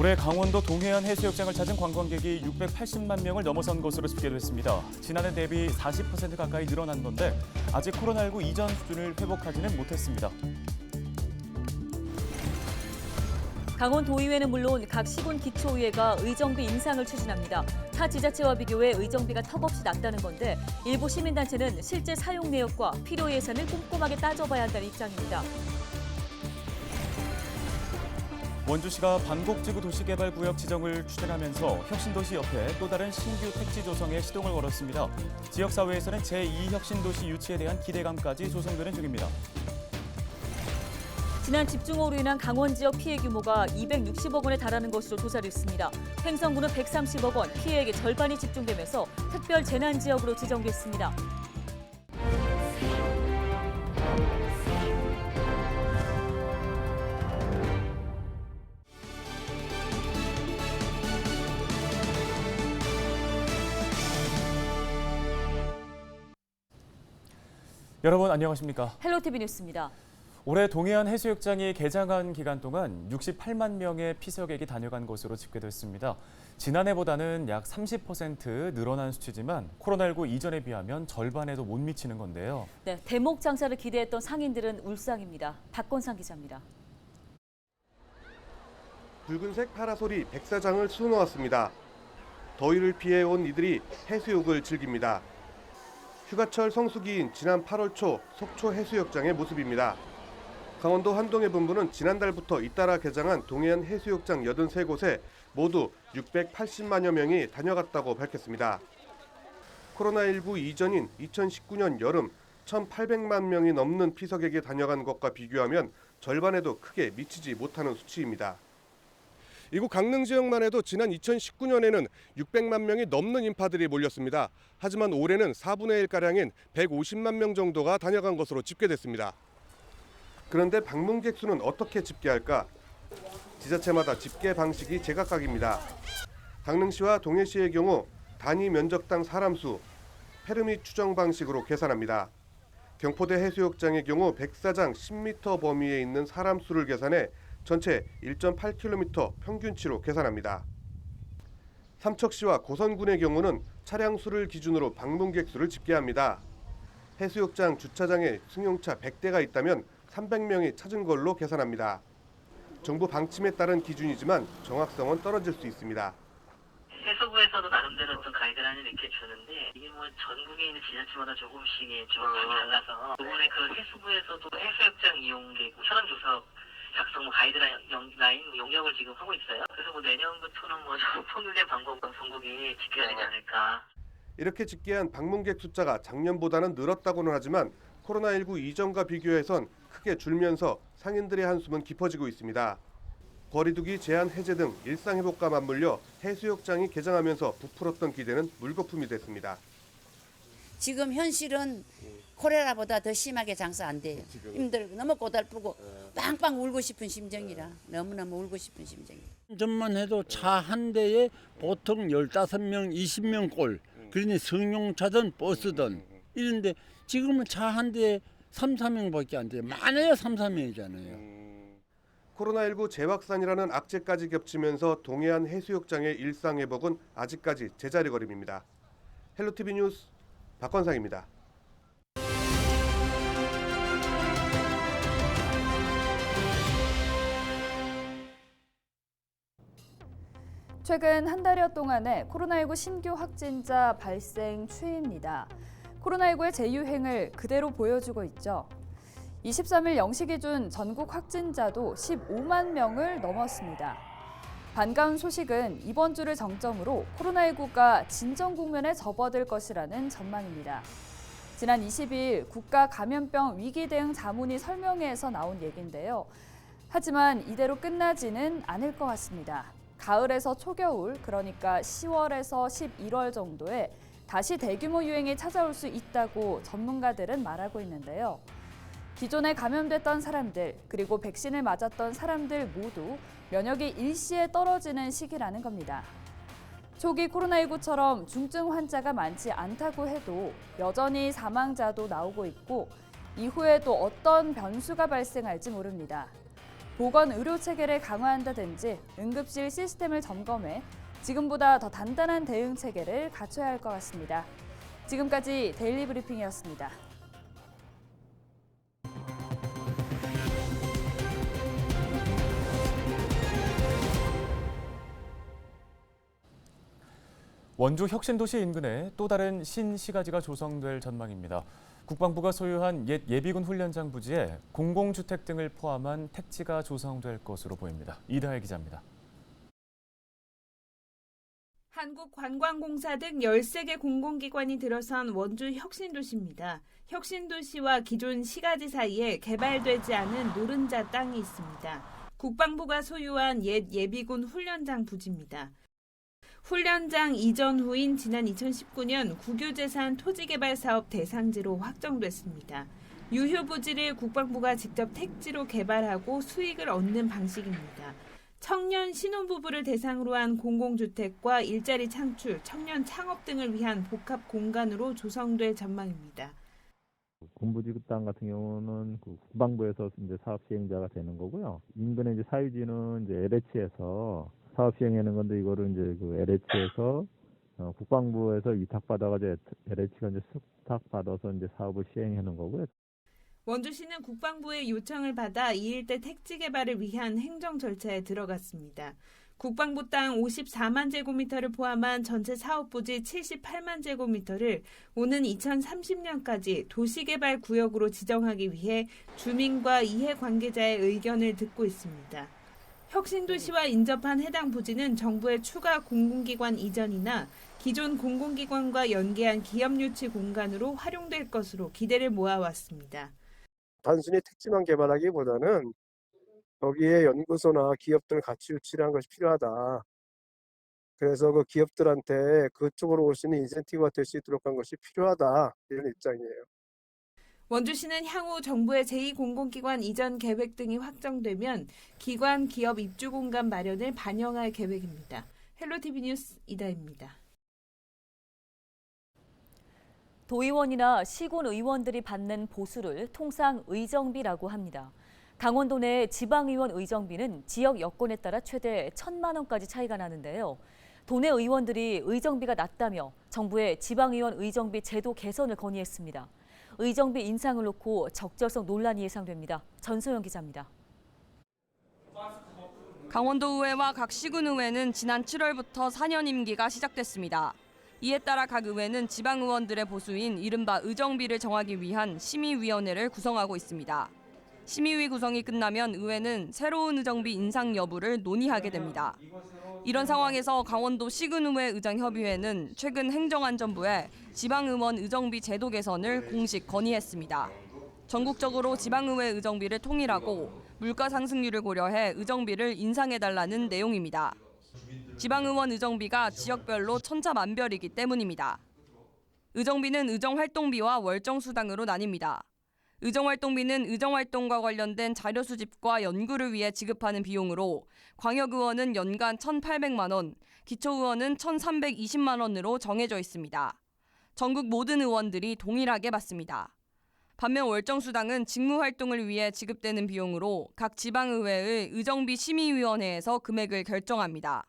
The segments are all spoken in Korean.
올해 강원도 동해안 해수욕장을 찾은 관광객이 680만 명을 넘어선 것으로 집계됐습니다. 지난해 대비 40% 가까이 늘어난 건데 아직 코로나19 이전 수준을 회복하지는 못했습니다. 강원도의회는 물론 각 시군 기초의회가 의정비 인상을 추진합니다. 타 지자체와 비교해 의정비가 턱없이 낮다는 건데 일부 시민단체는 실제 사용 내역과 필요 예산을 꼼꼼하게 따져봐야 한다는 입장입니다. 원주시가 반곡지구 도시개발구역 지정을 추진하면서 혁신도시협회에 또 다른 신규 택지 조성에 시동을 걸었습니다. 지역사회에서는 제2혁신도시 유치에 대한 기대감까지 조성되는 중입니다. 지난 집중호우로 인한 강원 지역 피해 규모가 260억 원에 달하는 것으로 조사됐습니다. 횡성군은 130억 원, 피해액의 절반이 집중되면서 특별 재난 지역으로 지정됐습니다. 여러분 안녕하십니까? 헬로티비 뉴스입니다. 올해 동해안 해수욕장이 개장한 기간 동안 68만 명의 피서객이 다녀간 것으로 집계됐습니다. 지난해보다는 약 30% 늘어난 수치지만 코로나19 이전에 비하면 절반에도 못 미치는 건데요. 네, 대목 장사를 기대했던 상인들은 울상입니다. 박건상 기자입니다. 붉은색 파라솔이 백사장을 수놓았습니다. 더위를 피해온 이들이 해수욕을 즐깁니다. 휴가철 성수기인 지난 8월 초 속초 해수욕장의 모습입니다. 강원도 환동해 본부는 지난달부터 잇따라 개장한 동해안 해수욕장 83곳에 모두 680만여 명이 다녀갔다고 밝혔습니다. 코로나19 이전인 2019년 여름 1,800만 명이 넘는 피서객이 다녀간 것과 비교하면 절반에도 크게 미치지 못하는 수치입니다. 이곳 강릉 지역만 해도 지난 2019년에는 600만 명이 넘는 인파들이 몰렸습니다. 하지만 올해는 4분의 1가량인 150만 명 정도가 다녀간 것으로 집계됐습니다. 그런데 방문객 수는 어떻게 집계할까? 지자체마다 집계 방식이 제각각입니다. 강릉시와 동해시의 경우 단위 면적당 사람 수, 페르밋 추정 방식으로 계산합니다. 경포대 해수욕장의 경우 백사장 10m 범위에 있는 사람 수를 계산해 전체 1.8km 평균치로 계산합니다. 삼척시와 고선군의 경우는 차량 수를 기준으로 방문객 수를 집계합니다. 해수욕장 주차장에 승용차 100대가 있다면 300명이 찾은 걸로 계산합니다. 정부 방침에 따른 기준이지만 정확성은 떨어질 수 있습니다. 해수부에서도 나름대로 어떤 가이드라인을 이렇게 주는데 이게 뭐 전국에 있는 지자체마다 조금씩의 좀 달라서 이번에 그 해수부에서도 해수욕장 이용객 현황조사 작성 가이드라인 용역을 지금 하고 있어요. 그래서 뭐 내년부터는 뭐 통일된 방법 전국이 지켜야 되지 않을까. 이렇게 집계한 방문객 숫자가 작년보다는 늘었다고는 하지만 코로나19 이전과 비교해선 크게 줄면서 상인들의 한숨은 깊어지고 있습니다. 거리두기 제한 해제 등 일상 회복과 맞물려 해수욕장이 개장하면서 부풀었던 기대는 물거품이 됐습니다. 지금 현실은 코레라보다 더 심하게 장사 안 돼요. 힘들고 너무 고달프고 빵빵 울고 싶은 심정이라 너무너무 울고 싶은 심정이에요. 전만 해도 차 한 대에 보통 15명, 20명 꼴. 그러니 승용차든 버스든 이런데 지금은 차 한 대에 3, 4명밖에 안 돼요. 많아야 3, 4명이잖아요. 코로나19 재확산이라는 악재까지 겹치면서 동해안 해수욕장의 일상 회복은 아직까지 제자리걸음입니다. 헬로티비 뉴스 박건상입니다. 최근 한 달여 동안의 코로나19 신규 확진자 발생 추이입니다. 코로나19의 재유행을 그대로 보여주고 있죠. 23일 0시 기준 전국 확진자도 15만 명을 넘었습니다. 반가운 소식은 이번 주를 정점으로 코로나19가 진정 국면에 접어들 것이라는 전망입니다. 지난 22일 국가 감염병 위기 대응 자문위 설명회에서 나온 얘기인데요. 하지만 이대로 끝나지는 않을 것 같습니다. 가을에서 초겨울, 그러니까 10월에서 11월 정도에 다시 대규모 유행이 찾아올 수 있다고 전문가들은 말하고 있는데요. 기존에 감염됐던 사람들, 그리고 백신을 맞았던 사람들 모두 면역이 일시에 떨어지는 시기라는 겁니다. 초기 코로나19처럼 중증 환자가 많지 않다고 해도 여전히 사망자도 나오고 있고 이후에 또 어떤 변수가 발생할지 모릅니다. 보건 의료 체계를 강화한다든지 응급실 시스템을 점검해 지금보다 더 단단한 대응 체계를 갖춰야 할 것 같습니다. 지금까지 데일리 브리핑이었습니다. 원주 혁신도시 인근에 또 다른 신시가지가 조성될 전망입니다. 국방부가 소유한 옛 예비군 훈련장 부지에 공공주택 등을 포함한 택지가 조성될 것으로 보입니다. 이다혜 기자입니다. 한국관광공사 등 13개 공공기관이 들어선 원주 혁신도시입니다. 혁신도시와 기존 시가지 사이에 개발되지 않은 노른자 땅이 있습니다. 국방부가 소유한 옛 예비군 훈련장 부지입니다. 훈련장 이전 후인 지난 2019년 국유재산 토지개발 사업 대상지로 확정됐습니다. 유휴 부지를 국방부가 직접 택지로 개발하고 수익을 얻는 방식입니다. 청년 신혼부부를 대상으로 한 공공주택과 일자리 창출, 청년 창업 등을 위한 복합 공간으로 조성될 전망입니다. 군부지구 땅 같은 경우는 국방부에서 이제 사업 시행자가 되는 거고요. 인근의 이제 사유지는 이제 LH에서 사업 시행하는 건데 이거를 이제 LH에서 국방부에서 위탁받아가지고 LH가 이제 수탁받아서 이제 사업을 시행하는 거고요. 원주시는 국방부의 요청을 받아 이 일대 택지 개발을 위한 행정 절차에 들어갔습니다. 국방부 땅 54만 제곱미터를 포함한 전체 사업부지 78만 제곱미터를 오는 2030년까지 도시개발 구역으로 지정하기 위해 주민과 이해관계자의 의견을 듣고 있습니다. 혁신도시와 인접한 해당 부지는 정부의 추가 공공기관 이전이나 기존 공공기관과 연계한 기업유치 공간으로 활용될 것으로 기대를 모아왔습니다. 단순히 택지만 개발하기보다는 거기에 연구소나 기업들 같이 유치를 한 것이 필요하다. 그래서 그 기업들한테 그쪽으로 올 수 있는 인센티브가 될 수 있도록 한 것이 필요하다. 이런 입장이에요. 원주시는 향후 정부의 제2공공기관 이전 계획 등이 확정되면 기관, 기업 입주 공간 마련을 반영할 계획입니다. 헬로티비 뉴스 이다입니다. 도의원이나 시군 의원들이 받는 보수를 통상 의정비라고 합니다. 강원도 내 지방의원 의정비는 지역 여건에 따라 최대 1,000만 원까지 차이가 나는데요. 도내 의원들이 의정비가 낮다며 정부의 지방의원 의정비 제도 개선을 건의했습니다. 의정비 인상을 놓고 적절성 논란이 예상됩니다. 전소영 기자입니다. 강원도의회와 각 시군의회는 지난 7월부터 4년 임기가 시작됐습니다. 이에 따라 각 의회는 지방의원들의 보수인 이른바 의정비를 정하기 위한 심의위원회를 구성하고 있습니다. 심의위 구성이 끝나면 의회는 새로운 의정비 인상 여부를 논의하게 됩니다. 이런 상황에서 강원도 시군의회 의정협의회는 최근 행정안전부에 지방의원 의정비 제도 개선을 공식 건의했습니다. 전국적으로 지방의회 의정비를 통일하고 물가 상승률을 고려해 의정비를 인상해달라는 내용입니다. 지방의원 의정비가 지역별로 천차만별이기 때문입니다. 의정비는 의정활동비와 월정수당으로 나뉩니다. 의정활동비는 의정활동과 관련된 자료 수집과 연구를 위해 지급하는 비용으로 광역의원은 연간 1,800만 원, 기초의원은 1,320만 원으로 정해져 있습니다. 전국 모든 의원들이 동일하게 받습니다. 반면 월정수당은 직무활동을 위해 지급되는 비용으로 각 지방의회의 의정비 심의위원회에서 금액을 결정합니다.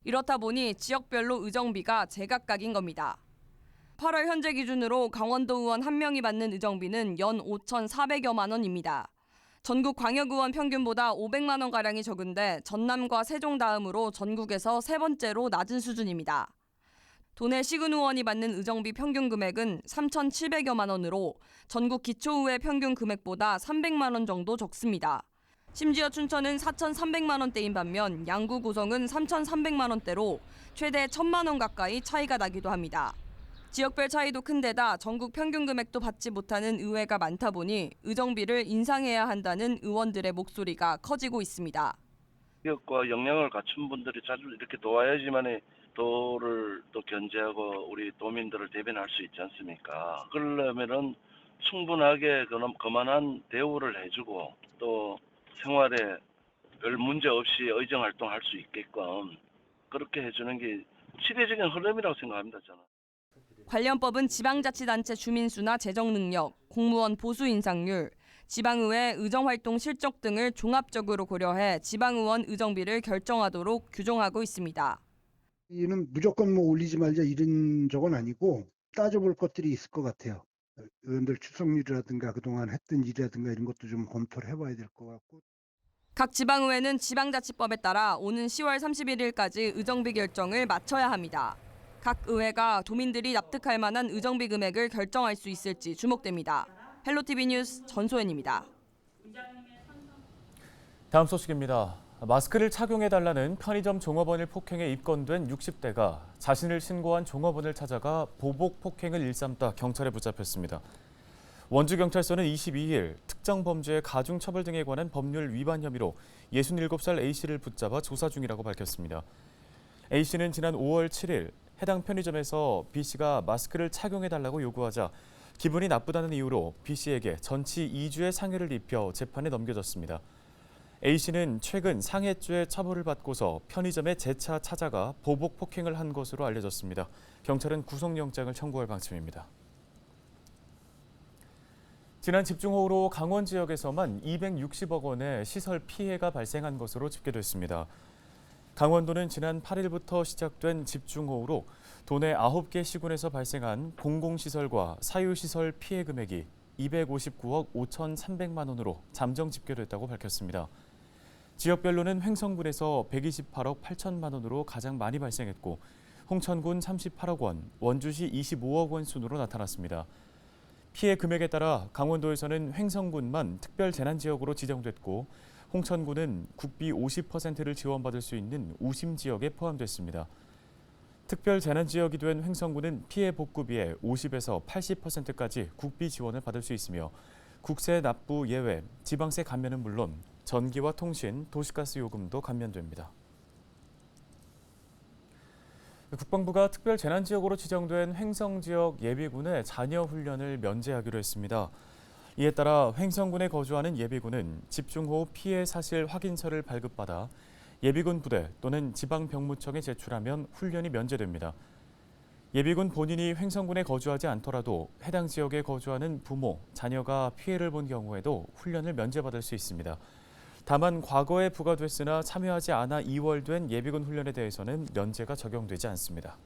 이렇다 보니 지역별로 의정비가 제각각인 겁니다. 8월 현재 기준으로 강원도 의원 1명이 받는 의정비는 연 5,400여만 원입니다. 전국 광역의원 평균보다 500만 원가량이 적은데 전남과 세종 다음으로 전국에서 세 번째로 낮은 수준입니다. 도내 시군의원이 받는 의정비 평균 금액은 3,700여만 원으로 전국 기초의회 평균 금액보다 300만 원 정도 적습니다. 심지어 춘천은 4,300만 원대인 반면 양구 고성은 3,300만 원대로 최대 1,000만 원 가까이 차이가 나기도 합니다. 지역별 차이도 큰 데다 전국 평균 금액도 받지 못하는 의회가 많다 보니 의정비를 인상해야 한다는 의원들의 목소리가 커지고 있습니다. 지역과 역량을 갖춘 분들이 자주 이렇게 도와야지만 도를 또 견제하고 우리 도민들을 대변할 수 있지 않습니까? 그러려면은 충분하게 그만한 대우를 해주고 또 생활에 별 문제 없이 의정 활동할 수 있게끔 그렇게 해주는 게 시대적인 흐름이라고 생각합니다, 저는. 관련법은 지방자치단체 주민수나 재정능력, 공무원 보수 인상률, 지방의회 의정활동 실적 등을 종합적으로 고려해 지방의원 의정비를 결정하도록 규정하고 있습니다. 이는 무조건 뭐 올리지 말자 이런 적은 아니고 따져볼 것들이 있을 것 같아요. 의원들 출석률이라든가 그동안 했던 일이라든가 이런 것도 좀 검토를 해봐야 될 것 같고. 각 지방의회는 지방자치법에 따라 오는 10월 31일까지 의정비 결정을 마쳐야 합니다. 각 의회가 도민들이 납득할 만한 의정비 금액을 결정할 수 있을지 주목됩니다. 헬로티비 뉴스 전소연입니다. 다음 소식입니다. 마스크를 착용해달라는 편의점 종업원을 폭행해 입건된 60대가 자신을 신고한 종업원을 찾아가 보복 폭행을 일삼다 경찰에 붙잡혔습니다. 원주경찰서는 22일 특정 범죄 가중처벌 등에 관한 법률 위반 혐의로 67살 A씨를 붙잡아 조사 중이라고 밝혔습니다. A씨는 지난 5월 7일 해당 편의점에서 B씨가 마스크를 착용해달라고 요구하자 기분이 나쁘다는 이유로 B씨에게 전치 2주의 상해를 입혀 재판에 넘겨졌습니다. A씨는 최근 상해죄 처벌을 받고서 편의점에 재차 찾아가 보복 폭행을 한 것으로 알려졌습니다. 경찰은 구속영장을 청구할 방침입니다. 지난 집중호우로 강원 지역에서만 260억 원의 시설 피해가 발생한 것으로 집계됐습니다. 강원도는 지난 8일부터 시작된 집중호우로 도내 9개 시군에서 발생한 공공시설과 사유시설 피해 금액이 259억 5,300만 원으로 잠정 집계됐다고 밝혔습니다. 지역별로는 횡성군에서 128억 8천만 원으로 가장 많이 발생했고 홍천군 38억 원, 원주시 25억 원 순으로 나타났습니다. 피해 금액에 따라 강원도에서는 횡성군만 특별재난지역으로 지정됐고 홍천군은 국비 50%를 지원받을 수 있는 우심 지역에 포함됐습니다. 특별재난지역이 된 횡성군은 피해 복구비의 50에서 80%까지 국비 지원을 받을 수 있으며 국세 납부 예외, 지방세 감면은 물론 전기와 통신, 도시가스 요금도 감면됩니다. 국방부가 특별재난지역으로 지정된 횡성지역 예비군의 자녀 훈련을 면제하기로 했습니다. 이에 따라 횡성군에 거주하는 예비군은 집중호우 피해 사실 확인서를 발급받아 예비군 부대 또는 지방병무청에 제출하면 훈련이 면제됩니다. 예비군 본인이 횡성군에 거주하지 않더라도 해당 지역에 거주하는 부모, 자녀가 피해를 본 경우에도 훈련을 면제받을 수 있습니다. 다만 과거에 부과됐으나 참여하지 않아 이월된 예비군 훈련에 대해서는 면제가 적용되지 않습니다.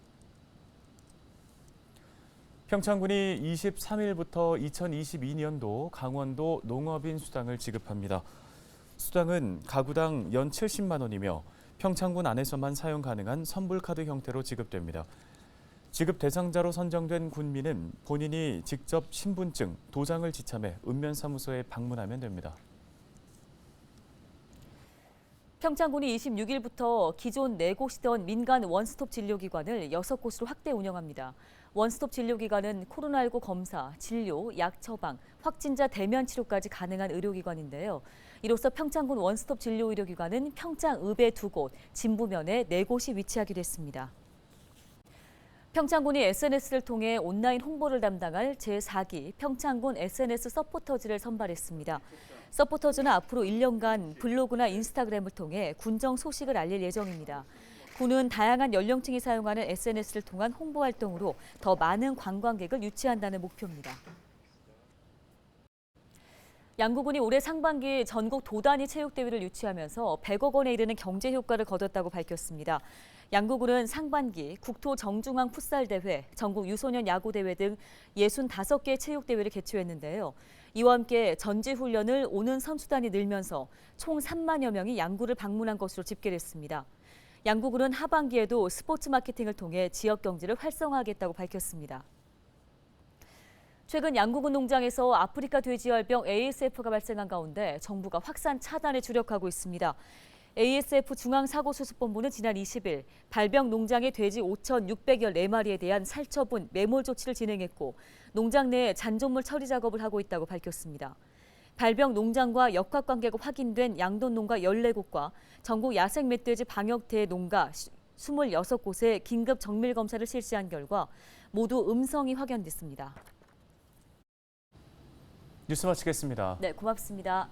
평창군이 23일부터 2022년도 강원도 농업인 수당을 지급합니다. 수당은 가구당 연 70만 원이며 평창군 안에서만 사용 가능한 선불카드 형태로 지급됩니다. 지급 대상자로 선정된 군민은 본인이 직접 신분증, 도장을 지참해 읍면사무소에 방문하면 됩니다. 평창군이 26일부터 기존 4곳이던 민간 원스톱 진료기관을 6곳으로 확대 운영합니다. 원스톱 진료기관은 코로나19 검사, 진료, 약 처방, 확진자 대면 치료까지 가능한 의료기관인데요. 이로써 평창군 원스톱 진료의료기관은 평창읍에 2곳, 진부면에 4곳이 위치하기로 했습니다. 평창군이 SNS를 통해 온라인 홍보를 담당할 제4기 평창군 SNS 서포터즈를 선발했습니다. 서포터즈는 앞으로 1년간 블로그나 인스타그램을 통해 군정 소식을 알릴 예정입니다. 군은 다양한 연령층이 사용하는 SNS를 통한 홍보 활동으로 더 많은 관광객을 유치한다는 목표입니다. 양구군이 올해 상반기 전국 도단위 체육대회를 유치하면서 100억 원에 이르는 경제 효과를 거뒀다고 밝혔습니다. 양구군은 상반기 국토 정중앙 풋살대회, 전국 유소년 야구대회 등 65개 체육대회를 개최했는데요. 이와 함께 전지훈련을 오는 선수단이 늘면서 총 3만여 명이 양구를 방문한 것으로 집계됐습니다. 양구군은 하반기에도 스포츠 마케팅을 통해 지역 경제를 활성화하겠다고 밝혔습니다. 최근 양구군 농장에서 아프리카 돼지열병 ASF가 발생한 가운데 정부가 확산 차단에 주력하고 있습니다. ASF 중앙사고수습본부는 지난 20일 발병 농장의 돼지 5,600여 4마리에 대한 살처분, 매몰 조치를 진행했고 농장 내 잔존물 처리 작업을 하고 있다고 밝혔습니다. 발병 농장과 역학관계가 확인된 양돈 농가 14곳과 전국 야생 멧돼지 방역대 농가 26곳에 긴급 정밀 검사를 실시한 결과 모두 음성이 확인됐습니다. 뉴스 마치겠습니다. 네, 고맙습니다.